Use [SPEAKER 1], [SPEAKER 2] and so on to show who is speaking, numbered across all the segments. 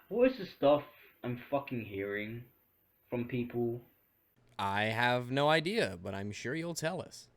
[SPEAKER 1] What is the stuff I'm fucking hearing from people
[SPEAKER 2] I have no idea, but I'm sure you'll tell us.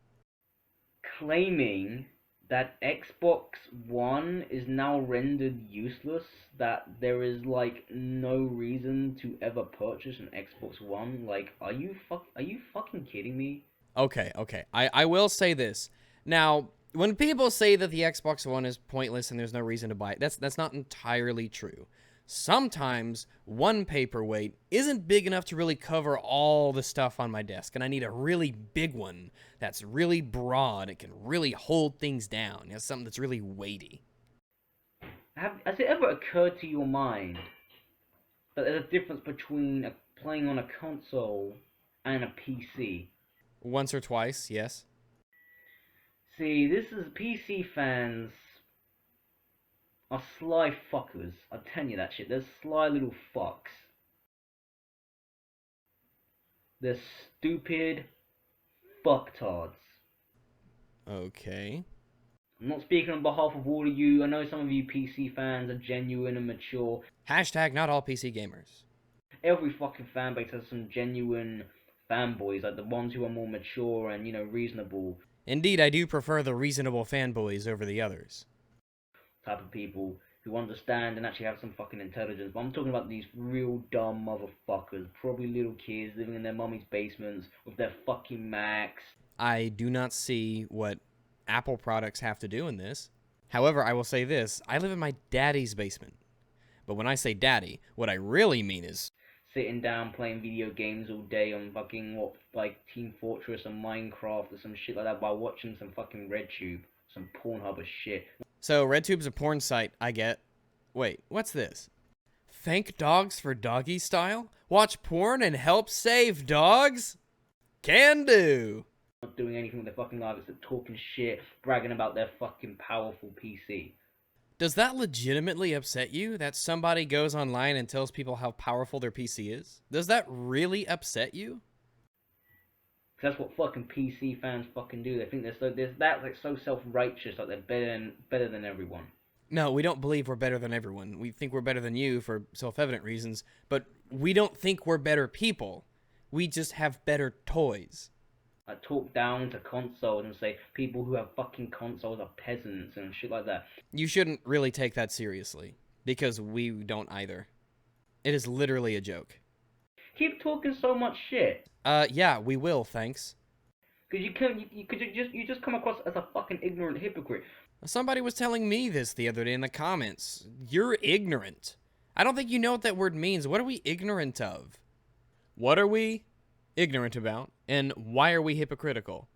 [SPEAKER 1] claiming that Xbox One is now rendered useless, that there is like no reason to ever purchase an Xbox One? Like, are you fucking kidding me?
[SPEAKER 2] Okay. I will say this. Now, when people say that the Xbox One is pointless and there's no reason to buy it, that's not entirely true. Sometimes one paperweight isn't big enough to really cover all the stuff on my desk, and I need a really big one that's really broad. It can really hold things down. You know, something that's really weighty.
[SPEAKER 1] Has it ever occurred to your mind that there's a difference between playing on a console and a PC?
[SPEAKER 2] Once or twice, yes.
[SPEAKER 1] See, this is PC fans are sly fuckers. I tell you that shit. They're sly little fucks. They're stupid fucktards.
[SPEAKER 2] Okay.
[SPEAKER 1] I'm not speaking on behalf of all of you. I know some of you PC fans are genuine and mature.
[SPEAKER 2] Hashtag not all PC gamers.
[SPEAKER 1] Every fucking fan base has some genuine fanboys, like the ones who are more mature and, reasonable
[SPEAKER 2] Indeed, I do prefer the reasonable fanboys over the others.
[SPEAKER 1] type of people who understand and actually have some fucking intelligence. But I'm talking about these real dumb motherfuckers, probably little kids living in their mummy's basements with their fucking Macs.
[SPEAKER 2] I do not see what Apple products have to do in this. However, I will say this, I live in my daddy's basement. But when I say daddy, what I really mean is
[SPEAKER 1] Sitting down playing video games all day on fucking what, like Team Fortress and Minecraft or some shit like that while watching some fucking RedTube, some Pornhub or shit.
[SPEAKER 2] so RedTube's a porn site, I get. Wait, what's this? Thank dogs for doggy style? Watch porn and help save dogs? Can do.
[SPEAKER 1] Not doing anything with their fucking lives except talking shit, bragging about their fucking powerful PC.
[SPEAKER 2] Does that legitimately upset you that somebody goes online and tells people how powerful their PC is? Does that really upset you?
[SPEAKER 1] That's what fucking PC fans fucking do. They think that's like so self-righteous, like they're better than everyone.
[SPEAKER 2] No, we don't believe we're better than everyone. We think we're better than you for self-evident reasons, but we don't think we're better people. We just have better toys.
[SPEAKER 1] I talk down to consoles and say people who have fucking consoles are peasants and shit like that.
[SPEAKER 2] You shouldn't really take that seriously, because we don't either. It is literally a joke.
[SPEAKER 1] Keep talking so much shit.
[SPEAKER 2] Yeah, we will, thanks.
[SPEAKER 1] Because you just come across as a fucking ignorant hypocrite.
[SPEAKER 2] Somebody was telling me this the other day in the comments. You're ignorant. I don't think you know what that word means. What are we ignorant of? What are we ignorant about? And why are we hypocritical?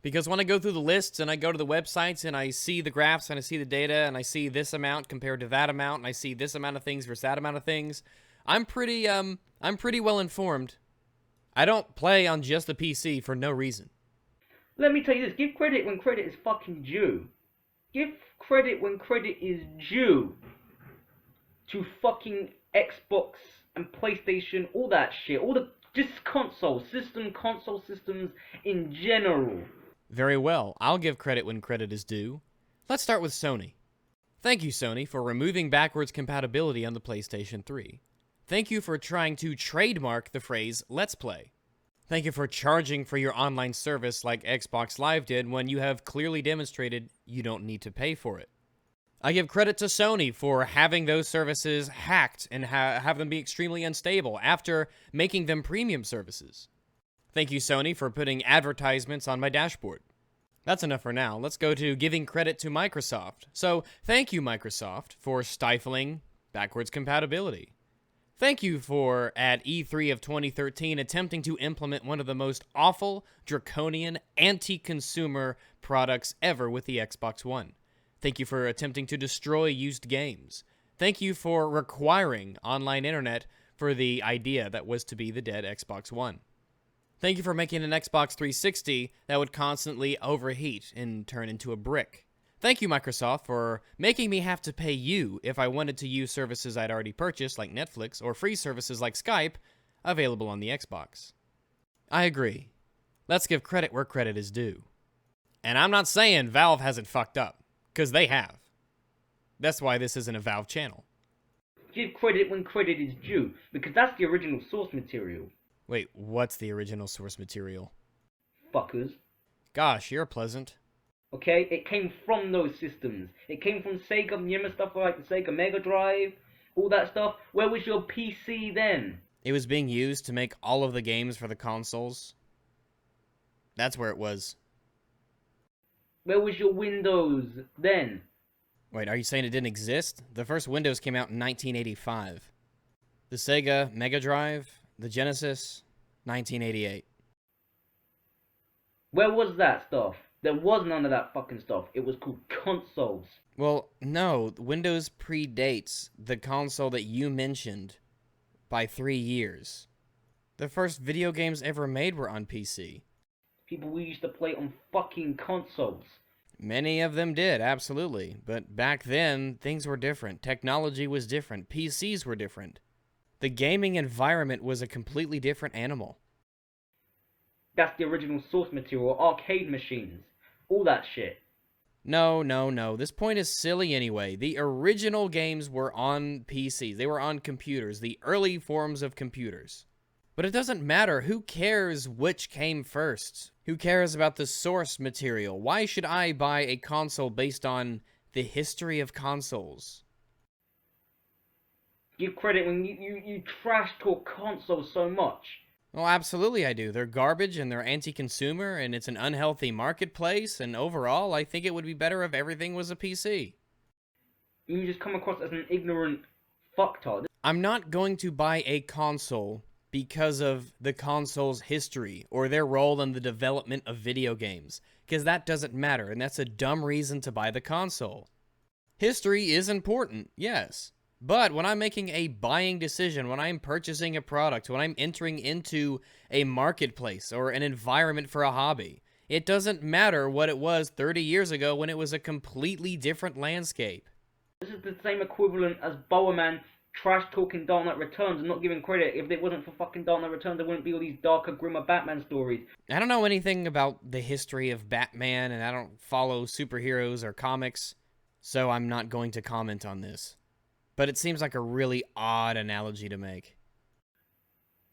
[SPEAKER 2] Because when I go through the lists and I go to the websites and I see the graphs and I see the data and I see this amount compared to that amount and I see this amount of things versus that amount of things, I'm pretty well informed. I don't play on just the PC for no reason.
[SPEAKER 1] Let me tell you this: give credit when credit is fucking due. Give credit when credit is due to fucking Xbox and PlayStation, all that shit, all the just console systems in general.
[SPEAKER 2] Very well, I'll give credit when credit is due. Let's start with Sony. Thank you, Sony, for removing backwards compatibility on the PlayStation 3. Thank you for trying to trademark the phrase Let's Play. Thank you for charging for your online service like Xbox Live did when you have clearly demonstrated you don't need to pay for it. I give credit to Sony for having those services hacked and have them be extremely unstable after making them premium services. Thank you, Sony, for putting advertisements on my dashboard. That's enough for now. Let's go to giving credit to Microsoft. So, thank you, Microsoft, for stifling backwards compatibility. Thank you for, at E3 of 2013, attempting to implement one of the most awful, draconian, anti-consumer products ever with the Xbox One. Thank you for attempting to destroy used games. Thank you for requiring online internet for the idea that was to be the dead Xbox One. Thank you for making an Xbox 360 that would constantly overheat and turn into a brick. Thank you, Microsoft, for making me have to pay you if I wanted to use services I'd already purchased, like Netflix, or free services like Skype, available on the Xbox. I agree. Let's give credit where credit is due. And I'm not saying Valve hasn't fucked up, because they have. That's why this isn't a Valve channel.
[SPEAKER 1] Give credit when credit is due, because that's the original source material.
[SPEAKER 2] Wait, what's the original source material?
[SPEAKER 1] Fuckers.
[SPEAKER 2] Gosh, you're pleasant.
[SPEAKER 1] Okay? It came from those systems. It came from Sega, you remember stuff like the Sega Mega Drive? All that stuff? Where was your PC then?
[SPEAKER 2] It was being used to make all of the games for the consoles. That's where it was.
[SPEAKER 1] Where was your Windows then?
[SPEAKER 2] Wait, are you saying it didn't exist? The first Windows came out in 1985. The Sega Mega Drive, the Genesis, 1988.
[SPEAKER 1] Where was that stuff? There was none of that fucking stuff. It was called consoles.
[SPEAKER 2] Well, no, Windows predates the console that you mentioned by 3 years. The first video games ever made were on PC.
[SPEAKER 1] People we used to play on fucking consoles.
[SPEAKER 2] Many of them did, absolutely. But back then, things were different. Technology was different. PCs were different. The gaming environment was a completely different animal.
[SPEAKER 1] That's the original source material, arcade machines. All that shit.
[SPEAKER 2] No. This point is silly anyway. The original games were on PCs. They were on computers, the early forms of computers. But it doesn't matter. Who cares which came first? Who cares about the source material? Why should I buy a console based on the history of consoles?
[SPEAKER 1] Give credit when you trash talk consoles so much.
[SPEAKER 2] Well, absolutely I do. They're garbage and they're anti-consumer and it's an unhealthy marketplace, and overall, I think it would be better if everything was a PC.
[SPEAKER 1] You just come across as an ignorant fucktard.
[SPEAKER 2] I'm not going to buy a console because of the console's history or their role in the development of video games, because that doesn't matter, and that's a dumb reason to buy the console. History is important, yes. But when I'm making a buying decision, when I'm purchasing a product, when I'm entering into a marketplace or an environment for a hobby, it doesn't matter what it was 30 years ago when it was a completely different landscape.
[SPEAKER 1] This is the same equivalent as Bowerman trash talking Dark Knight Returns and not giving credit. If it wasn't for fucking Dark Knight Returns, there wouldn't be all these darker, grimmer Batman stories.
[SPEAKER 2] I don't know anything about the history of Batman, and I don't follow superheroes or comics, so I'm not going to comment on this. But it seems like a really odd analogy to make.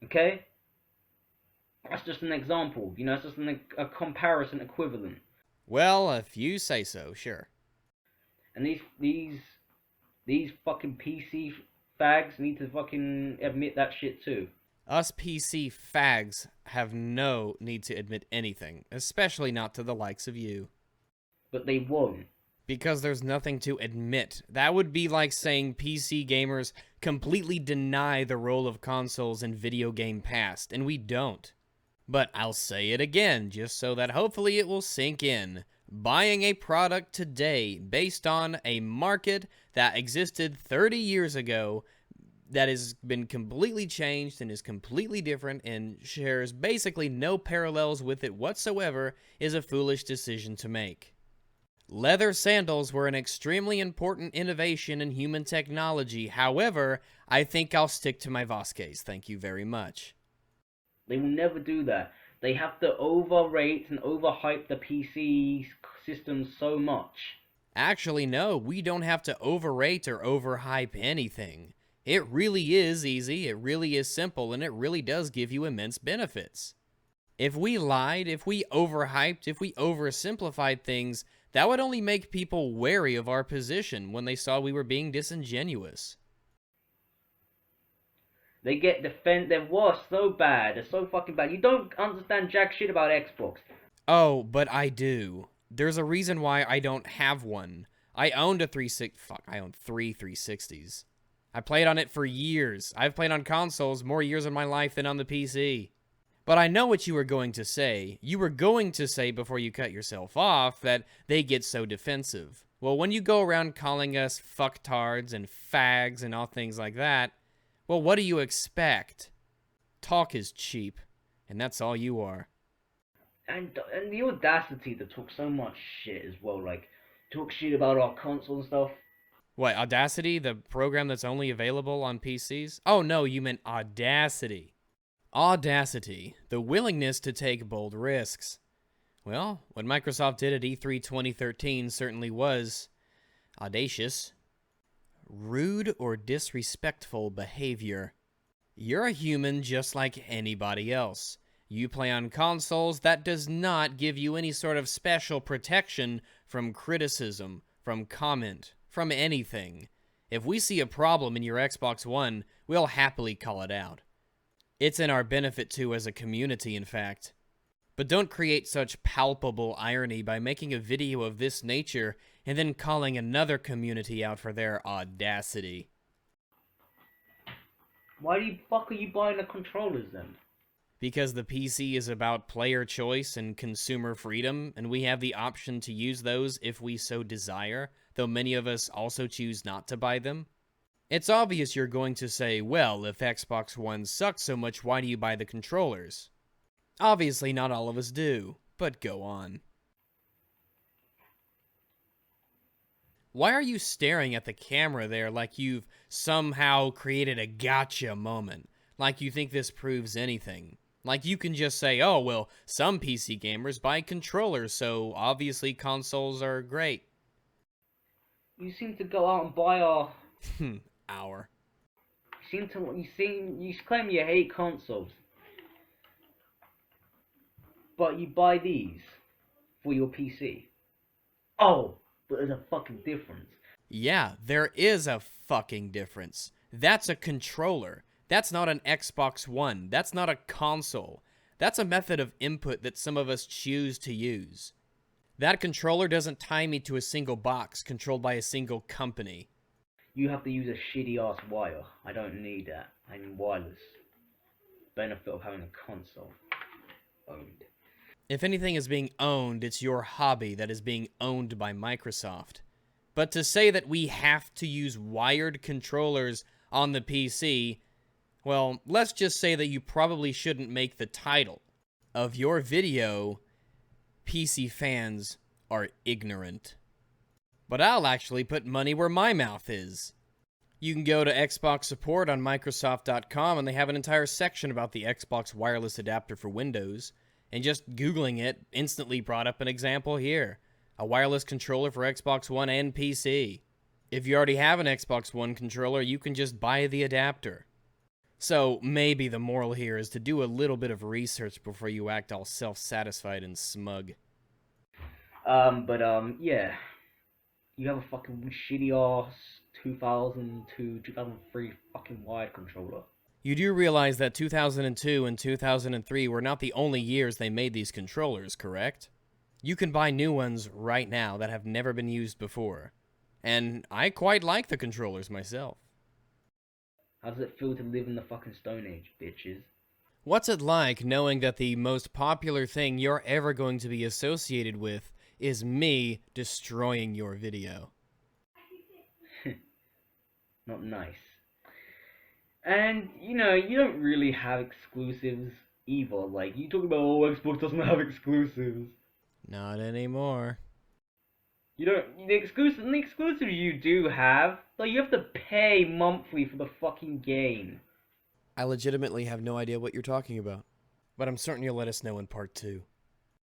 [SPEAKER 1] Okay? That's just an example. You know, it's just a comparison equivalent.
[SPEAKER 2] Well, if you say so, sure.
[SPEAKER 1] And these fucking PC fags need to fucking admit that shit too.
[SPEAKER 2] Us PC fags have no need to admit anything, especially not to the likes of you.
[SPEAKER 1] But they won't.
[SPEAKER 2] Because there's nothing to admit. That would be like saying PC gamers completely deny the role of consoles in video game past, and we don't. But I'll say it again, just so that hopefully it will sink in. Buying a product today based on a market that existed 30 years ago that has been completely changed and is completely different and shares basically no parallels with it whatsoever is a foolish decision to make. Leather sandals were an extremely important innovation in human technology. However, I think I'll stick to my Vasquez. Thank you very much.
[SPEAKER 1] They will never do that. They have to overrate and overhype the PC system so much.
[SPEAKER 2] Actually, no, we don't have to overrate or overhype anything. It really is easy, it really is simple, and it really does give you immense benefits. If we lied, if we overhyped, if we oversimplified things, that would only make people wary of our position when they saw we were being disingenuous.
[SPEAKER 1] They get they're worse, so bad, they're so fucking bad. You don't understand jack shit about Xbox.
[SPEAKER 2] Oh, but I do. There's a reason why I don't have one. I owned I owned three 360s. I played on it for years. I've played on consoles more years of my life than on the PC. But I know what you were going to say. You were going to say before you cut yourself off that they get so defensive. Well, when you go around calling us fucktards and fags and all things like that, well, what do you expect? Talk is cheap, and that's all you are.
[SPEAKER 1] And the audacity to talk so much shit as well, like, talk shit about our console and stuff.
[SPEAKER 2] What, Audacity, the program that's only available on PCs? Oh no, you meant Audacity. Audacity, the willingness to take bold risks. Well, what Microsoft did at E3 2013 certainly was audacious. rude or disrespectful behavior. You're a human just like anybody else. You play on consoles. That does not give you any sort of special protection from criticism, from comment, from anything. If we see a problem in your Xbox One, we'll happily call it out. It's in our benefit too as a community, in fact. But don't create such palpable irony by making a video of this nature and then calling another community out for their audacity.
[SPEAKER 1] Why the fuck are you buying the controllers then?
[SPEAKER 2] Because the PC is about player choice and consumer freedom, and we have the option to use those if we so desire, though many of us also choose not to buy them. It's obvious you're going to say, well, if Xbox One sucks so much, why do you buy the controllers? Obviously not all of us do, but go on. Why are you staring at the camera there like you've somehow created a gotcha moment? Like you think this proves anything? Like you can just say, oh, well, some PC gamers buy controllers, so obviously consoles are great.
[SPEAKER 1] You seem to go out and buy our...
[SPEAKER 2] Our.
[SPEAKER 1] You claim you hate consoles. But you buy these for your PC. Oh, but there's a fucking difference.
[SPEAKER 2] Yeah, there is a fucking difference. That's a controller. That's not an Xbox One. That's not a console. That's a method of input that some of us choose to use. That controller doesn't tie me to a single box controlled by a single company.
[SPEAKER 1] You have to use a shitty ass wire. I don't need that. I need wireless. Benefit of having a console owned.
[SPEAKER 2] If anything is being owned, it's your hobby that is being owned by Microsoft. But to say that we have to use wired controllers on the PC, well, let's just say that you probably shouldn't make the title of your video, PC fans are ignorant. But I'll actually put money where my mouth is. You can go to Xbox support on Microsoft.com and they have an entire section about the Xbox wireless adapter for Windows. And just Googling it instantly brought up an example here. A wireless controller for Xbox One and PC. If you already have an Xbox One controller, you can just buy the adapter. So maybe the moral here is to do a little bit of research before you act all self-satisfied and smug.
[SPEAKER 1] Yeah. You have a fucking shitty ass 2002, 2003 fucking wired controller.
[SPEAKER 2] You do realize that 2002 and 2003 were not the only years they made these controllers, correct? You can buy new ones right now that have never been used before. And I quite like the controllers myself.
[SPEAKER 1] How does it feel to live in the fucking Stone Age, bitches?
[SPEAKER 2] What's it like knowing that the most popular thing you're ever going to be associated with is me destroying your video?
[SPEAKER 1] Not nice. And, you know, you don't really have exclusives either. Like, you talk about, oh, Xbox doesn't have exclusives.
[SPEAKER 2] Not anymore.
[SPEAKER 1] You don't, the exclusives you do have, like, you have to pay monthly for the fucking game.
[SPEAKER 2] I legitimately have no idea what you're talking about. But I'm certain you'll let us know in part 2.